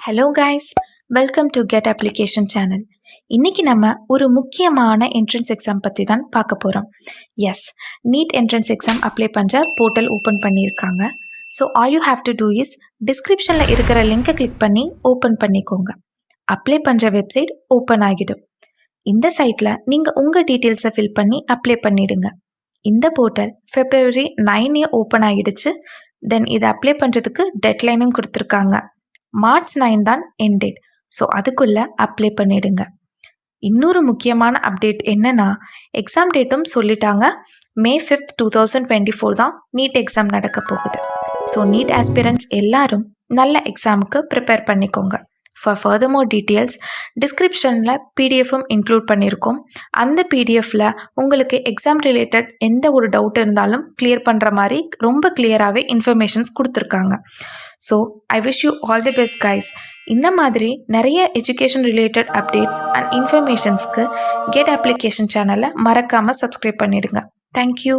Hello guys, welcome to get application channel. இன்னைக்கு நம்ம ஒரு முக்கியமான என்ட்ரன்ஸ் எக்ஸாம் பற்றி தான் பார்க்க போகிறோம். Yes, NEET entrance exam apply பண்ணுற போர்ட்டல் ஓப்பன் பண்ணியிருக்காங்க. So all you have to do is டிஸ்கிரிப்ஷனில் இருக்கிற லிங்கை கிளிக் பண்ணி ஓப்பன் பண்ணிக்கோங்க. அப்ளை பண்ணுற வெப்சைட் ஓப்பன் ஆகிடும். இந்த சைட்டில் நீங்கள் உங்கள் டீட்டெயில்ஸை ஃபில் பண்ணி அப்ளை பண்ணிடுங்க. இந்த போர்ட்டல் February 9 ஓப்பன் ஆகிடுச்சு. தென் இதை அப்ளை பண்ணுறதுக்கு டெட்லைனும் கொடுத்துருக்காங்க. March 9 தான் எண்ட் டேட். ஸோ அதுக்குள்ளே அப்ளை பண்ணிடுங்க. இன்னொரு முக்கியமான அப்டேட் என்னன்னா, எக்ஸாம் டேட்டும் சொல்லிட்டாங்க. May 5, 2024 தான் நீட் எக்ஸாம் நடக்க போகுது. ஸோ நீட் ஆஸ்பிரண்ட்ஸ் எல்லாரும் நல்ல எக்ஸாமுக்கு ப்ரிப்பேர் பண்ணிக்கோங்க. ஃபார் ஃபர்தர் டீட்டெயில்ஸ் டிஸ்கிரிப்ஷனில் பிடிஎஃப்பும் இன்க்ளூட் பண்ணியிருக்கோம். அந்த பிடிஎஃப்பில் உங்களுக்கு எக்ஸாம் ரிலேட்டட் எந்த ஒரு டவுட் இருந்தாலும் கிளியர் பண்ணுற மாதிரி ரொம்ப கிளியராகவே இன்ஃபர்மேஷன்ஸ் கொடுத்துருக்காங்க. So I wish you all the best guys. இந்த மாதிரி நிறைய எஜுகேஷன் ரிலேட்டட் அப்டேட்ஸ் அண்ட் இன்ஃபர்மேஷன்ஸ்க்கு கெட் அப்ளிகேஷன் சேனலை மறக்காமல் சப்ஸ்கிரைப் பண்ணிடுங்க. தேங்க்யூ.